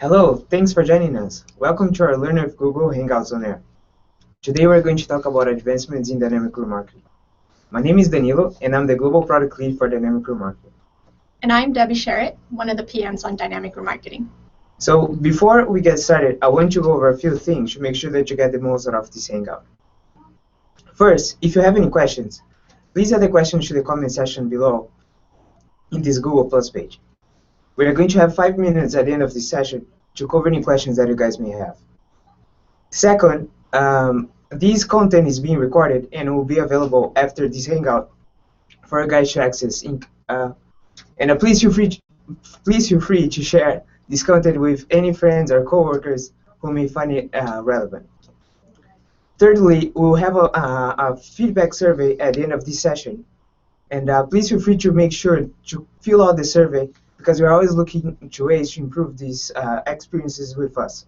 Hello, thanks for joining us. Welcome to our Learn with Google Hangouts on Air. Today we're going to talk about advancements in dynamic remarketing. My name is Danilo, and I'm the Global Product Lead for Dynamic Remarketing. And I'm Debbie Sherritt, one of the PMs on Dynamic Remarketing. So before we get started, I want to go over a few things to make sure that you get the most out of this Hangout. First, if you have any questions, please add the questions to the comment section below in this Google Plus page. We are going to have 5 minutes at the end of this session to cover any questions that you guys may have. Second, this content is being recorded and will be available after this Hangout for you guys to access. Please feel free to share this content with any friends or coworkers who may find it relevant. Thirdly, we'll have a feedback survey at the end of this session, and please feel free to make sure to fill out the survey because we're always looking to ways to improve these experiences with us.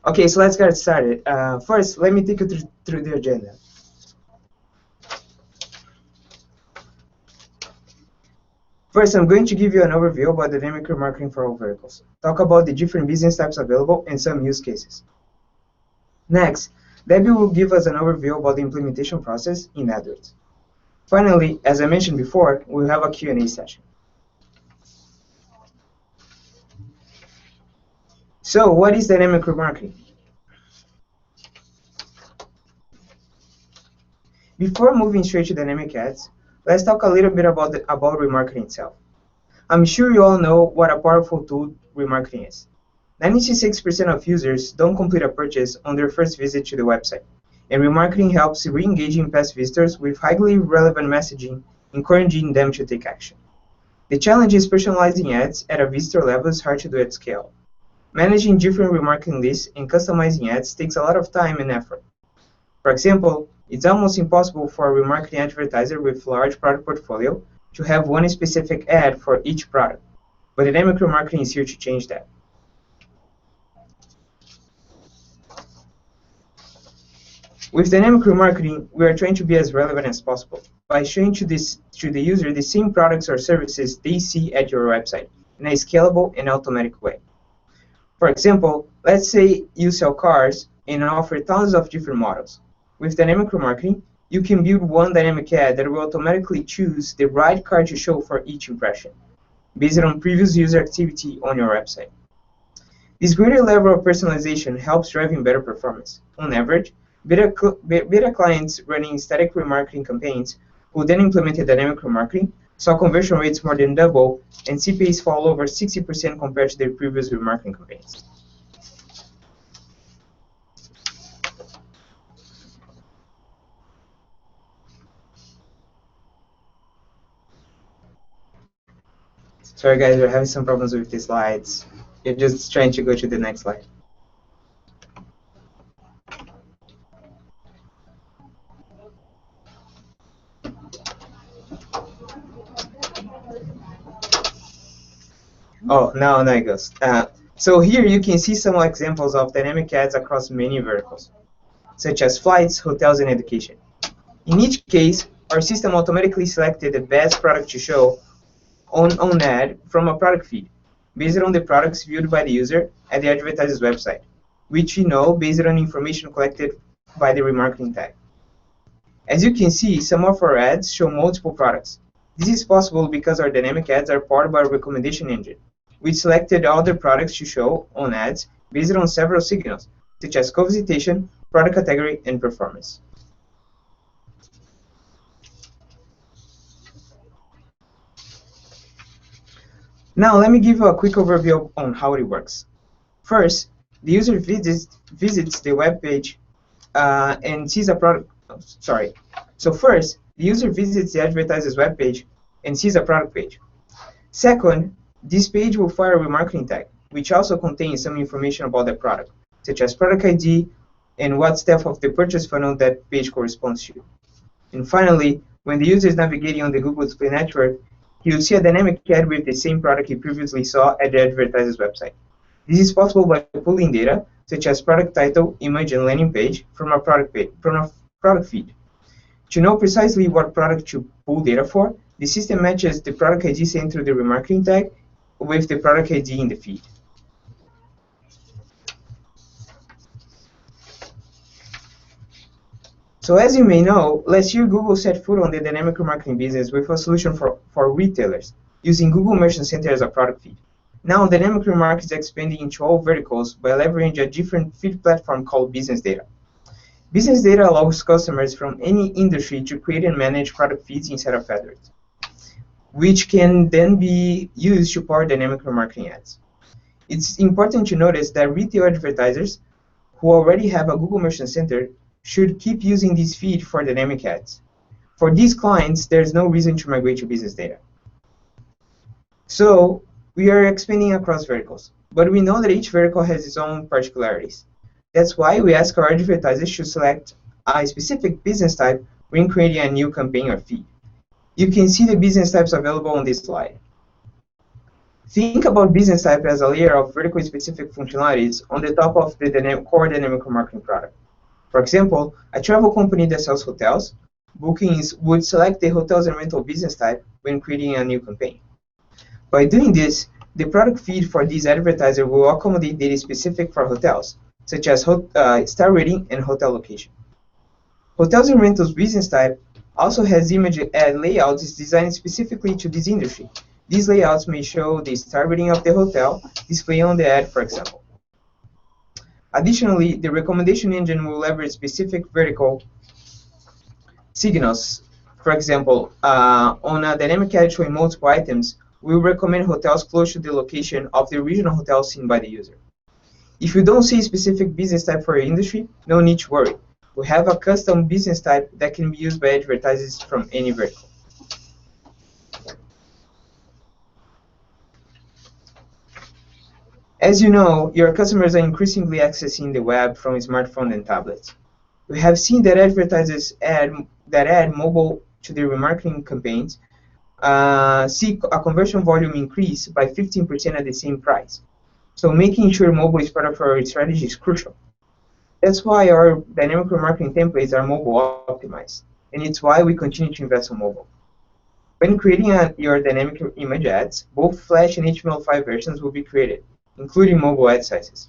Okay, so let's get started. First, let me take you through the agenda. First, I'm going to give you an overview about dynamic remarketing for all verticals, talk about the different business types available and some use cases. Next, Debbie will give us an overview about the implementation process in AdWords. Finally, as I mentioned before, we'll have a Q&A session. So, what is dynamic remarketing? Before moving straight to dynamic ads, let's talk a little bit about remarketing itself. I'm sure you all know what a powerful tool remarketing is. 96% of users don't complete a purchase on their first visit to the website, and remarketing helps re-engaging past visitors with highly relevant messaging, encouraging them to take action. The challenge is personalizing ads at a visitor level is hard to do at scale. Managing different remarketing lists and customizing ads takes a lot of time and effort. For example, it's almost impossible for a remarketing advertiser with a large product portfolio to have one specific ad for each product, but dynamic remarketing is here to change that. With dynamic remarketing, we are trying to be as relevant as possible by showing to the user the same products or services they see at your website in a scalable and automatic way. For example, let's say you sell cars and offer thousands of different models. With dynamic remarketing, you can build one dynamic ad that will automatically choose the right car to show for each impression, based on previous user activity on your website. This greater level of personalization helps driving better performance. On average, beta clients running static remarketing campaigns who then implemented dynamic remarketing saw conversion rates more than double and CPAs fall over 60% compared to their previous remarketing campaigns. Sorry guys, we're having some problems with the slides. You're just trying to go to the next slide. Oh, now it goes. So here you can see some examples of dynamic ads across many verticals, such as flights, hotels, and education. In each case, our system automatically selected the best product to show on ad from a product feed, based on the products viewed by the user at the advertiser's website, which we know based on information collected by the remarketing tag. As you can see, some of our ads show multiple products. This is possible because our dynamic ads are powered by a recommendation engine, which selected other products to show on ads based on several signals, such as co-visitation, product category, and performance. Now, let me give you a quick overview on how it works. First, the user visits the web page and sees a product. So first, the user visits the advertiser's web page and sees a product page. Second, this page will fire a remarketing tag, which also contains some information about the product, such as product ID and what step of the purchase funnel that page corresponds to. And finally, when the user is navigating on the Google Display Network, he will see a dynamic ad with the same product he previously saw at the advertiser's website. This is possible by pulling data, such as product title, image, and landing page, from a product feed. To know precisely what product to pull data for, the system matches the product ID sent through the remarketing tag with the product ID in the feed. So as you may know, last year Google set foot on the dynamic remarketing business with a solution for retailers, using Google Merchant Center as a product feed. Now Dynamic Remarketing is expanding into all verticals by leveraging a different feed platform called Business Data. Business Data allows customers from any industry to create and manage product feeds inside of AdWords, which can then be used to power dynamic remarketing ads. It's important to notice that retail advertisers who already have a Google Merchant Center should keep using this feed for dynamic ads. For these clients, there's no reason to migrate to Business Data. So we are expanding across verticals, but we know that each vertical has its own particularities. That's why we ask our advertisers to select a specific business type when creating a new campaign or feed. You can see the business types available on this slide. Think about business type as a layer of vertical specific functionalities on the top of the core dynamic remarketing product. For example, a travel company that sells hotels bookings would select the hotels and rental business type when creating a new campaign. By doing this, the product feed for this advertiser will accommodate data specific for hotels, such as star rating and hotel location. Hotels and rentals business type also has image ad layouts designed specifically to this industry. These layouts may show the star rating of the hotel displayed on the ad, for example. Additionally, the recommendation engine will leverage specific vertical signals. For example, on a dynamic ad showing multiple items, we will recommend hotels close to the location of the original hotel seen by the user. If you don't see a specific business type for your industry, no need to worry. We have a custom business type that can be used by advertisers from any vertical. As you know, your customers are increasingly accessing the web from smartphones and tablets. We have seen that advertisers add mobile to their remarketing campaigns see a conversion volume increase by 15% at the same price. So making sure mobile is part of our strategy is crucial. That's why our dynamic remarketing templates are mobile optimized, and it's why we continue to invest in mobile. When creating your dynamic image ads, both Flash and HTML5 versions will be created, including mobile ad sizes.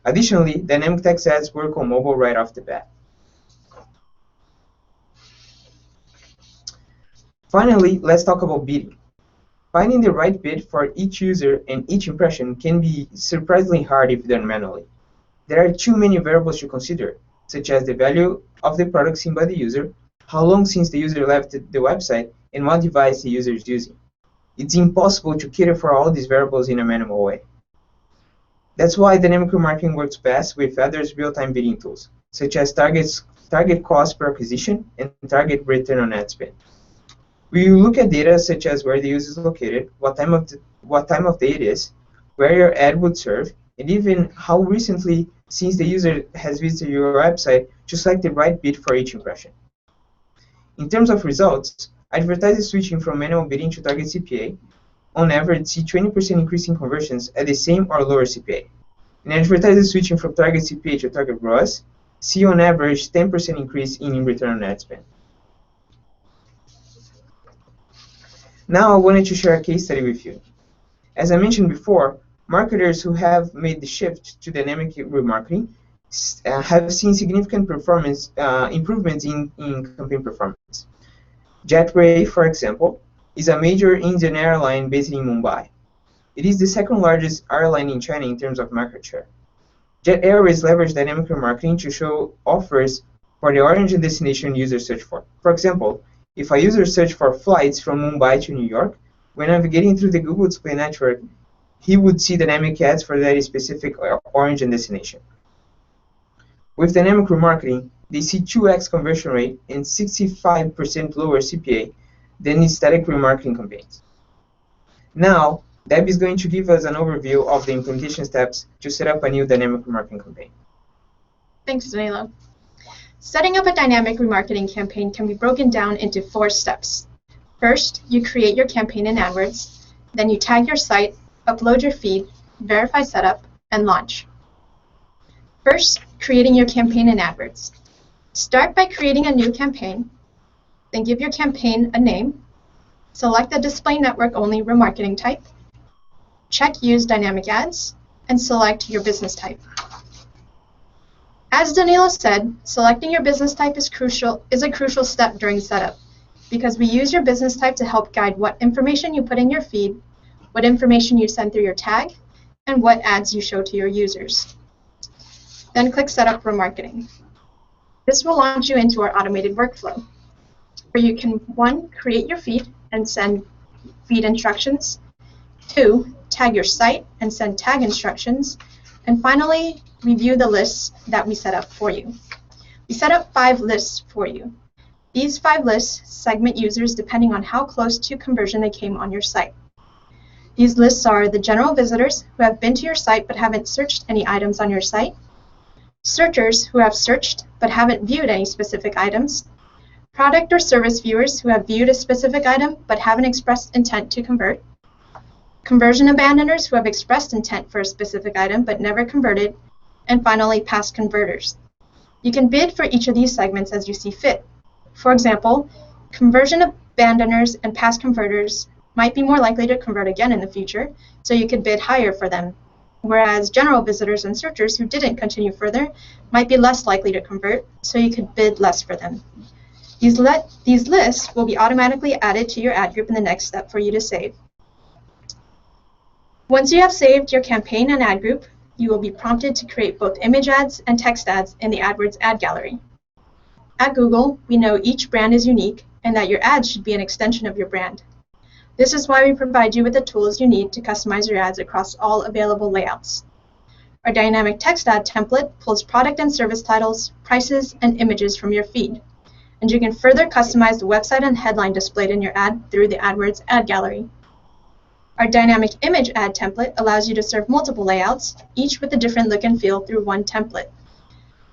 Additionally, dynamic text ads work on mobile right off the bat. Finally, let's talk about bidding. Finding the right bid for each user and each impression can be surprisingly hard if done manually. There are too many variables to consider, such as the value of the product seen by the user, how long since the user left the website, and what device the user is using. It's impossible to cater for all these variables in a manual way. That's why dynamic remarketing works best with AdWords real-time bidding tools, such as target cost per acquisition and target return on ad spend. We look at data such as where the user is located, what time of day it is, where your ad would serve, and even how recently since the user has visited your website to select the right bid for each impression. In terms of results, advertisers switching from manual bidding to target CPA on average see 20% increase in conversions at the same or lower CPA. And advertisers switching from target CPA to target ROAS see on average 10% increase in return on ad spend. Now I wanted to share a case study with you. As I mentioned before, marketers who have made the shift to dynamic remarketing have seen significant performance improvements in campaign performance. Jetray, for example, is a major Indian airline based in Mumbai. It is the second largest airline in China in terms of market share. Jet Airways leveraged dynamic remarketing to show offers for the origin destination users search for. For example, if a user searched for flights from Mumbai to New York, when navigating through the Google Display Network, he would see dynamic ads for that specific origin destination. With dynamic remarketing, they see 2x conversion rate and 65% lower CPA than in static remarketing campaigns. Now, Debbie is going to give us an overview of the implementation steps to set up a new dynamic remarketing campaign. Thanks, Danilo. Setting up a dynamic remarketing campaign can be broken down into 4 steps. First, you create your campaign in AdWords, then you tag your site, upload your feed, verify setup, and launch. First, creating your campaign in AdWords. Start by creating a new campaign, then give your campaign a name, select the display network only remarketing type, check use dynamic ads, and select your business type. As Danilo said, selecting your business type is a crucial step during setup because we use your business type to help guide what information you put in your feed, what information you send through your tag, and what ads you show to your users. Then click Setup Remarketing. This will launch you into our automated workflow, where you can 1. Create your feed and send feed instructions, 2. Tag your site and send tag instructions, and finally, review the lists that we set up for you. We set up 5 lists for you. These 5 lists segment users depending on how close to conversion they came on your site. These lists are the general visitors who have been to your site but haven't searched any items on your site, searchers who have searched but haven't viewed any specific items, product or service viewers who have viewed a specific item but haven't expressed intent to convert, conversion abandoners who have expressed intent for a specific item but never converted, and finally, past converters. You can bid for each of these segments as you see fit. For example, conversion abandoners and past converters might be more likely to convert again in the future, so you could bid higher for them, whereas general visitors and searchers who didn't continue further might be less likely to convert, so you could bid less for them. These lists will be automatically added to your ad group in the next step for you to save. Once you have saved your campaign and ad group, you will be prompted to create both image ads and text ads in the AdWords ad gallery. At Google, we know each brand is unique and that your ads should be an extension of your brand. This is why we provide you with the tools you need to customize your ads across all available layouts. Our dynamic text ad template pulls product and service titles, prices, and images from your feed, and you can further customize the website and headline displayed in your ad through the AdWords ad gallery. Our dynamic image ad template allows you to serve multiple layouts, each with a different look and feel through one template.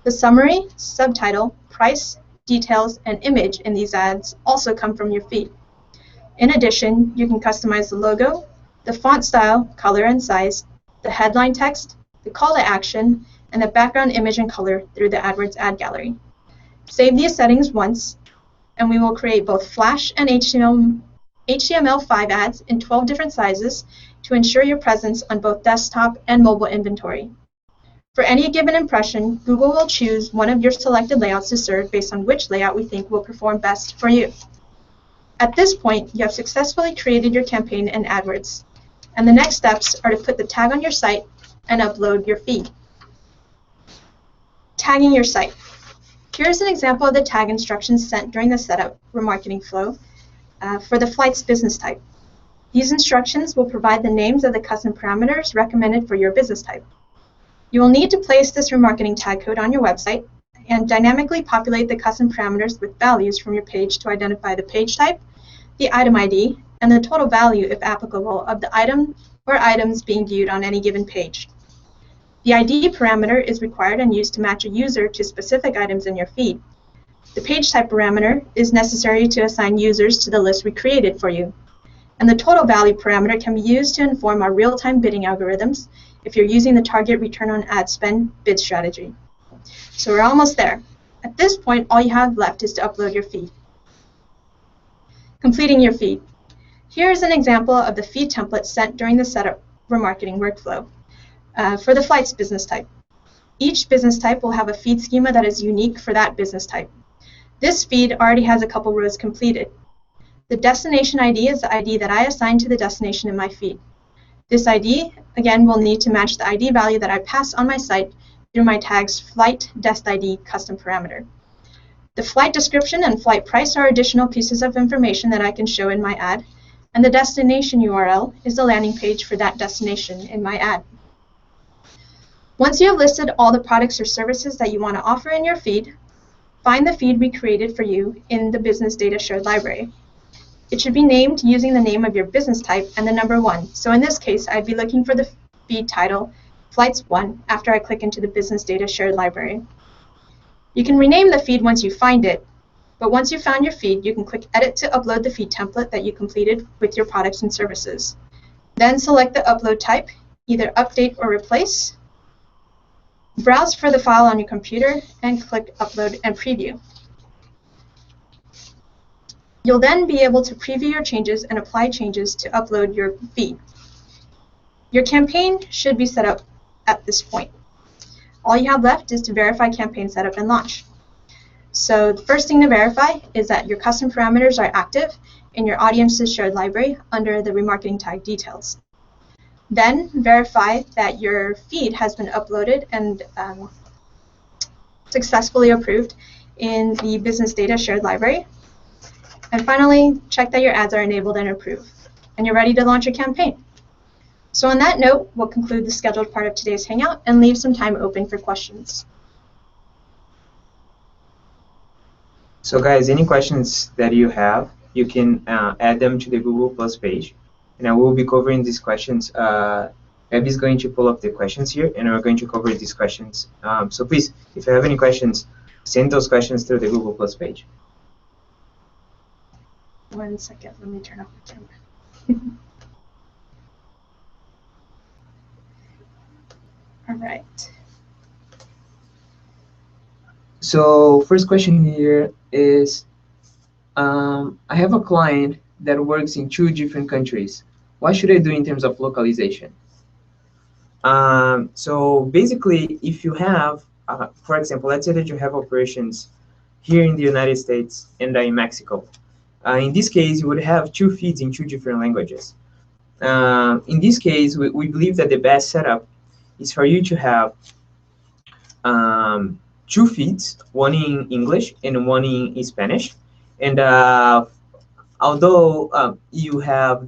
The summary, subtitle, price, details, and image in these ads also come from your feed. In addition, you can customize the logo, the font style, color, and size, the headline text, the call to action, and the background image and color through the AdWords ad gallery. Save these settings once, and we will create both Flash and HTML5 ads in 12 different sizes to ensure your presence on both desktop and mobile inventory. For any given impression, Google will choose one of your selected layouts to serve based on which layout we think will perform best for you. At this point, you have successfully created your campaign in AdWords, and the next steps are to put the tag on your site and upload your feed. Tagging your site. Here's an example of the tag instructions sent during the setup remarketing flow for the flights business type. These instructions will provide the names of the custom parameters recommended for your business type. You will need to place this remarketing tag code on your website and dynamically populate the custom parameters with values from your page to identify the page type, the item ID, and the total value, if applicable, of the item or items being viewed on any given page. The ID parameter is required and used to match a user to specific items in your feed. The page type parameter is necessary to assign users to the list we created for you. And the total value parameter can be used to inform our real-time bidding algorithms if you're using the target return on ad spend bid strategy. So we're almost there. At this point, all you have left is to upload your feed. Completing your feed. Here is an example of the feed template sent during the setup remarketing workflow for the flights business type. Each business type will have a feed schema that is unique for that business type. This feed already has a couple rows completed. The destination ID is the ID that I assign to the destination in my feed. This ID, again, will need to match the ID value that I pass on my site through my tags flight dest ID custom parameter. The flight description and flight price are additional pieces of information that I can show in my ad, and the destination URL is the landing page for that destination in my ad. Once you have listed all the products or services that you want to offer in your feed, find the feed we created for you in the business data shared library. It should be named using the name of your business type and the number 1. So in this case, I'd be looking for the feed title, Flights 1, after I click into the business data shared library. You can rename the feed once you find it, but once you've found your feed, you can click Edit to upload the feed template that you completed with your products and services. Then select the upload type, either Update or Replace. Browse for the file on your computer and click Upload and Preview. You'll then be able to preview your changes and apply changes to upload your feed. Your campaign should be set up at this point. All you have left is to verify campaign setup and launch. So the first thing to verify is that your custom parameters are active in your audience's shared library under the remarketing tag details. Then verify that your feed has been uploaded and successfully approved in the business data shared library. And finally, check that your ads are enabled and approved, and you're ready to launch your campaign. So on that note, we'll conclude the scheduled part of today's Hangout and leave some time open for questions. So guys, any questions that you have, you can add them to the Google Plus page, and I will be covering these questions. Abby is going to pull up the questions here, and we're going to cover these questions. So please, if you have any questions, send those questions through the Google Plus page. 1 second, let me turn off the camera. All right. So first question here is, I have a client that works in 2 different countries. What should I do in terms of localization? So basically, if you have, for example, let's say that you have operations here in the United States and in Mexico. In this case, you would have 2 feeds in 2 different languages. In this case, we believe that the best setup is for you to have 2 feeds, one in English and one in Spanish. And although you have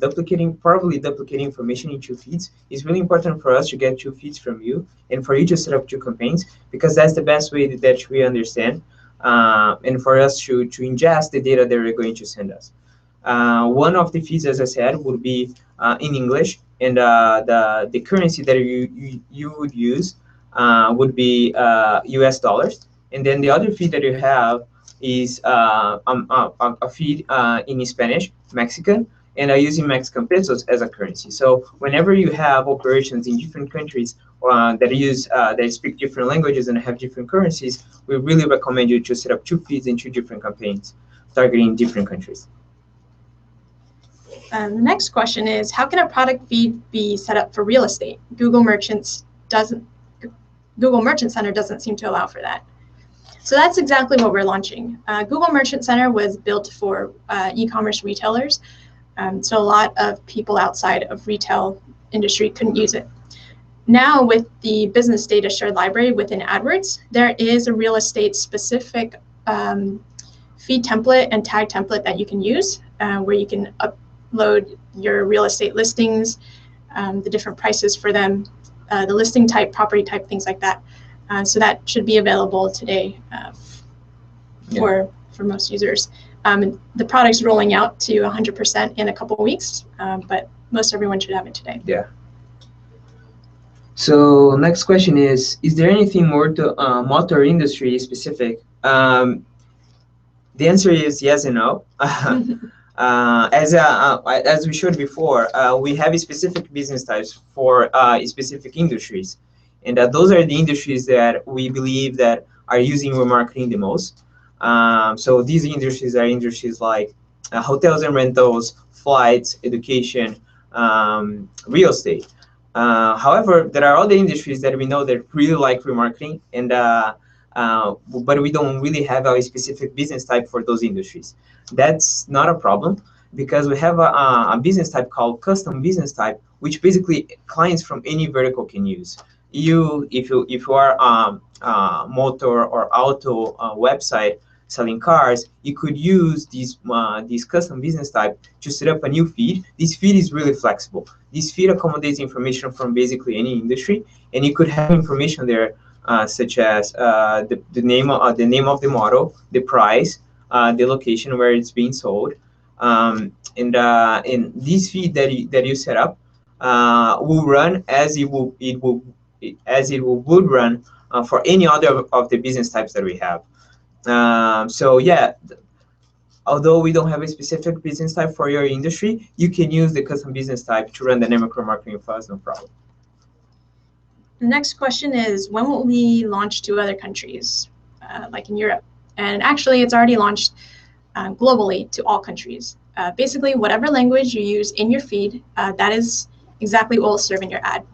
probably duplicating information in 2 feeds, it's really important for us to get 2 feeds from you and for you to set up 2 campaigns, because that's the best way that we understand, and for us to ingest the data that they're going to send us. One of the feeds, as I said, would be in English, and the currency that you would use would be US dollars. And then the other feed that you have is a feed in Spanish, Mexican, and using Mexican pesos as a currency. So whenever you have operations in different countries that speak different languages and have different currencies, we really recommend you to set up 2 feeds in 2 different campaigns targeting different countries. The next question is, how can a product feed be set up for real estate? Google Merchant Center doesn't seem to allow for that. So that's exactly what we're launching. Google Merchant Center was built for e-commerce retailers, so a lot of people outside of retail industry couldn't use it. Now with the business data shared library within AdWords, there is a real estate specific feed template and tag template that you can use, where you can upload your real estate listings, the different prices for them, the listing type, property type, things like that. So that should be available today for most users. The product's rolling out to 100% in a couple of weeks, but most everyone should have it today. Yeah. So next question is there anything more to motor industry specific? The answer is yes and no. As we showed before, we have specific business types for specific industries. And those are the industries that we believe that are using remarketing the most. So these industries are industries like hotels and rentals, flights, education, real estate. However, there are other industries that we know that really like remarketing, and but we don't really have a specific business type for those industries. That's not a problem, because we have a business type called custom business type, which basically clients from any vertical can use. If you are a motor or auto website selling cars, you could use this custom business type to set up a new feed. This feed is really flexible. This feed accommodates information from basically any industry, and you could have information there such as the name of the model, the price, the location where it's being sold, and this feed that you set up will run as it would run for any other of the business types that we have. So yeah, although we don't have a specific business type for your industry, you can use the custom business type to run dynamic remarketing for us, no problem. The next question is, when will we launch to other countries, like in Europe? And actually, it's already launched globally to all countries. Basically, whatever language you use in your feed, that is exactly what will serve in your ad.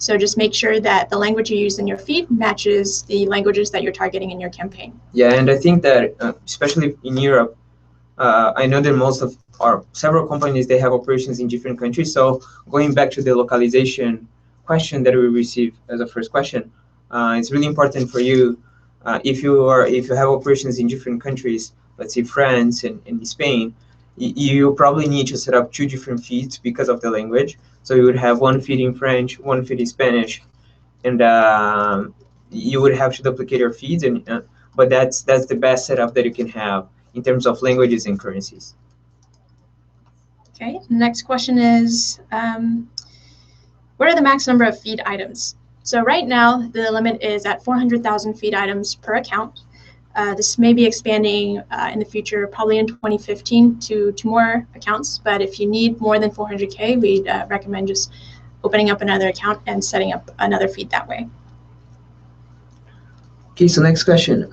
So just make sure that the language you use in your feed matches the languages that you're targeting in your campaign. Yeah, and I think that especially in Europe, I know that most of or several companies, they have operations in different countries. So going back to the localization question that we received as a first question, it's really important for you if you have operations in different countries, let's say France and Spain, you probably need to set up two different feeds because of the language. So you would have one feed in French, one feed in Spanish, and you would have to duplicate your feeds. And but that's the best setup that you can have in terms of languages and currencies. Okay, the next question is, what are the max number of feed items? So right now, the limit is at 400,000 feed items per account. This may be expanding in the future, probably in 2015 to more accounts. But if you need more than 400K, we'd recommend just opening up another account and setting up another feed that way. Okay, so next question.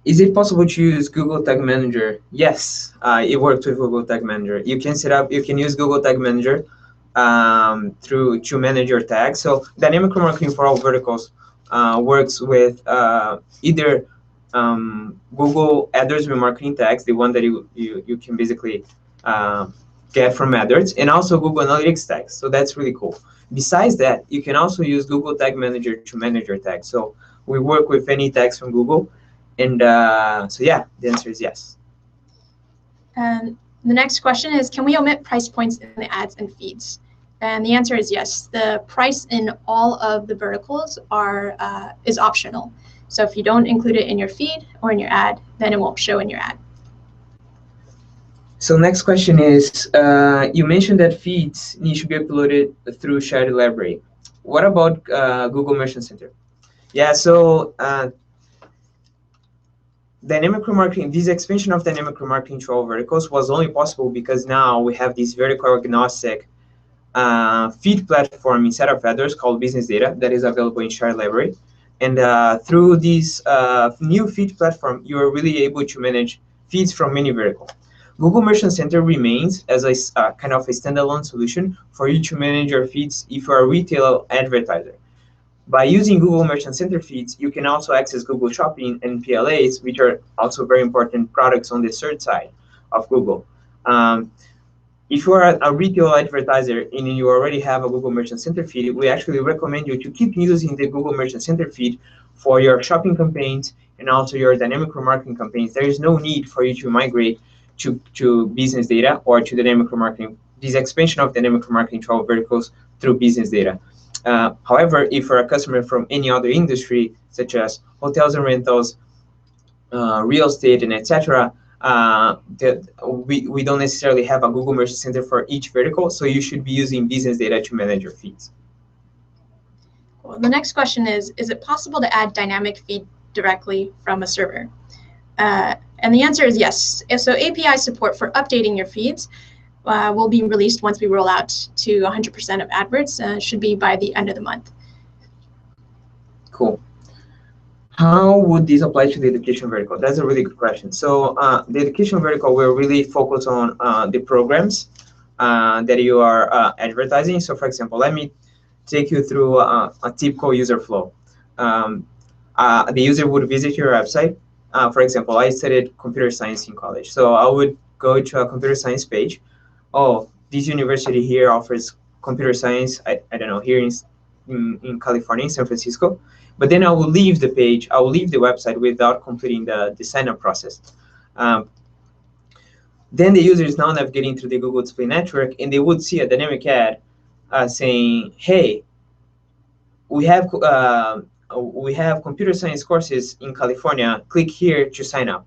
Is it possible to use Google Tag Manager? Yes, it works with Google Tag Manager. You can use Google Tag Manager to manage your tags. So Dynamic Remarketing for all verticals works with either Google AdWords remarketing tags, the one that you can basically get from AdWords, and also Google Analytics tags. So that's really cool. Besides that, you can also use Google Tag Manager to manage your tags. So we work with any tags from Google. And so yeah, the answer is yes. And the next question is, can we omit price points in the ads and feeds? And the answer is yes. The price in all of the verticals is optional. So if you don't include it in your feed or in your ad, then it won't show in your ad. So next question is, you mentioned that feeds need to be uploaded through shared library. What about Google Merchant Center? Yeah, so Dynamic Remarketing, this expansion of Dynamic Remarketing to all verticals was only possible because now we have this vertical agnostic feed platform inside of AdWords called Business Data that is available in shared library. And through this new feed platform, you are really able to manage feeds from many verticals. Google Merchant Center remains as a kind of a standalone solution for you to manage your feeds if you are a retail advertiser. By using Google Merchant Center feeds, you can also access Google Shopping and PLAs, which are also very important products on the search side of Google. If you are a retail advertiser and you already have a Google Merchant Center feed, we actually recommend you to keep using the Google Merchant Center feed for your shopping campaigns and also your dynamic remarketing campaigns. There is no need for you to migrate to business data or to dynamic remarketing, this expansion of dynamic remarketing to all verticals through business data. However, if you're a customer from any other industry, such as hotels and rentals, real estate, and etc., we don't necessarily have a Google Merchant Center for each vertical, so you should be using business data to manage your feeds. Well, the next question is it possible to add dynamic feed directly from a server? And the answer is yes. So API support for updating your feeds will be released once we roll out to 100% of AdWords. Should be by the end of the month. Cool. How would this apply to the education vertical? That's a really good question. So the education vertical will really focus on the programs that you are advertising. So for example, let me take you through a typical user flow. The user would visit your website. For example, I studied computer science in college. So I would go to a computer science page. Oh, this university here offers computer science, I don't know, here in California, in San Francisco. But then I will leave the page, I will leave the website without completing the sign-up process. Then the user is now navigating through the Google Display Network, and they would see a dynamic ad saying, hey, we have computer science courses in California, click here to sign up.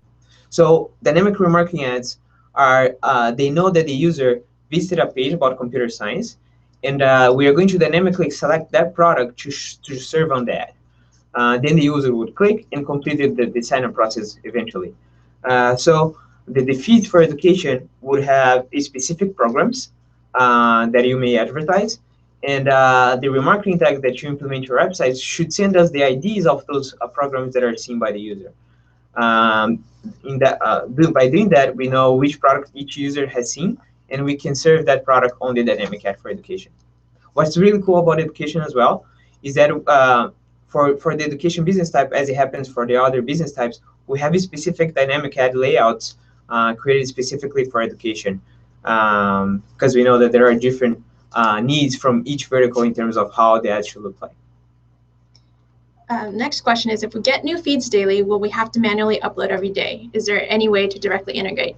So dynamic remarketing ads are, they know that the user visited a page about computer science, and we are going to dynamically select that product to serve on the ad. Then the user would click and complete the sign-up process eventually. So the feed for education would have specific programs that you may advertise, and the remarketing tag that you implement your website should send us the IDs of those programs that are seen by the user. By doing that, we know which product each user has seen, and we can serve that product on the dynamic ad for education. What's really cool about education as well is that for the education business type, as it happens for the other business types, we have a specific dynamic ad layouts created specifically for education, because we know that there are different needs from each vertical in terms of how the ad should look like. Next question is, if we get new feeds daily, will we have to manually upload every day? Is there any way to directly integrate?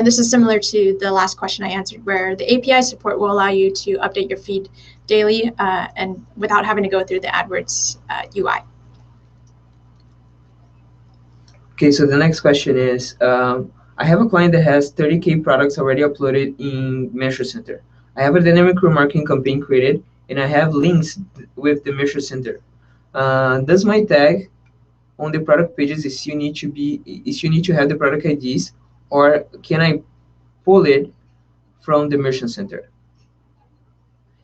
This is similar to the last question I answered, where the API support will allow you to update your feed daily and without having to go through the AdWords UI. Okay, so the next question is, I have a client that has 30K products already uploaded in Measure Center. I have a dynamic remarketing campaign created, and I have links with the Measure Center. Does my tag on the product pages is you need to have the product IDs, or can I pull it from the Merchant Center?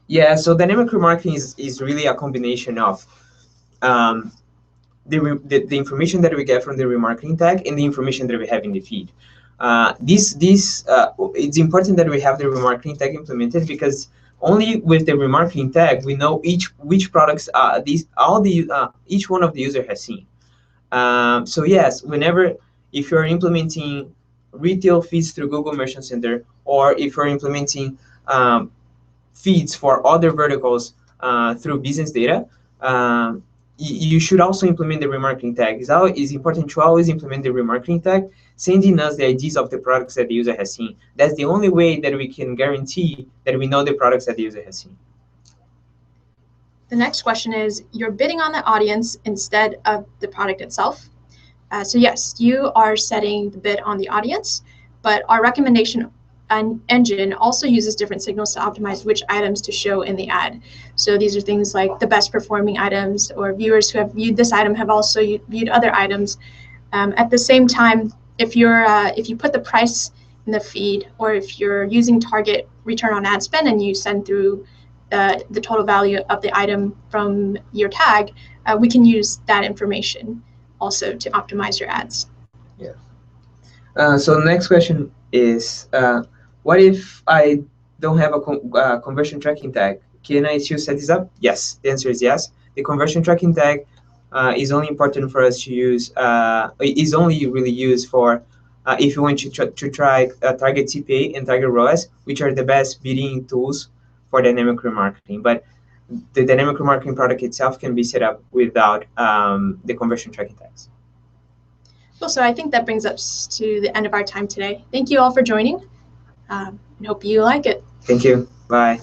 Yeah, so dynamic remarketing is really a combination of the information that we get from the remarketing tag and the information that we have in the feed. It's important that we have the remarketing tag implemented, because only with the remarketing tag we know which products each one of the user has seen. So yes, if you're implementing retail feeds through Google Merchant Center, or if you're implementing feeds for other verticals through business data, you should also implement the remarketing tag. It's important to always implement the remarketing tag, sending us the IDs of the products that the user has seen. That's the only way that we can guarantee that we know the products that the user has seen. The next question is, you're bidding on the audience instead of the product itself. So yes, you are setting the bid on the audience, but our recommendation engine also uses different signals to optimize which items to show in the ad. So these are things like the best performing items, or viewers who have viewed this item have also viewed other items. At the same time, if you put the price in the feed, or if you're using target return on ad spend and you send through the total value of the item from your tag, we can use that information also to optimize your ads. Yeah. So the next question is, what if I don't have a conversion tracking tag? Can I still set this up? Yes, the answer is yes. The conversion tracking tag is only important for us to use, is only really used for if you want to try target CPA and target ROAS, which are the best bidding tools for dynamic remarketing. But the dynamic remarketing product itself can be set up without the conversion tracking tags. Well, so I think that brings us to the end of our time today. Thank you all for joining, and hope you like it. Thank you. Bye.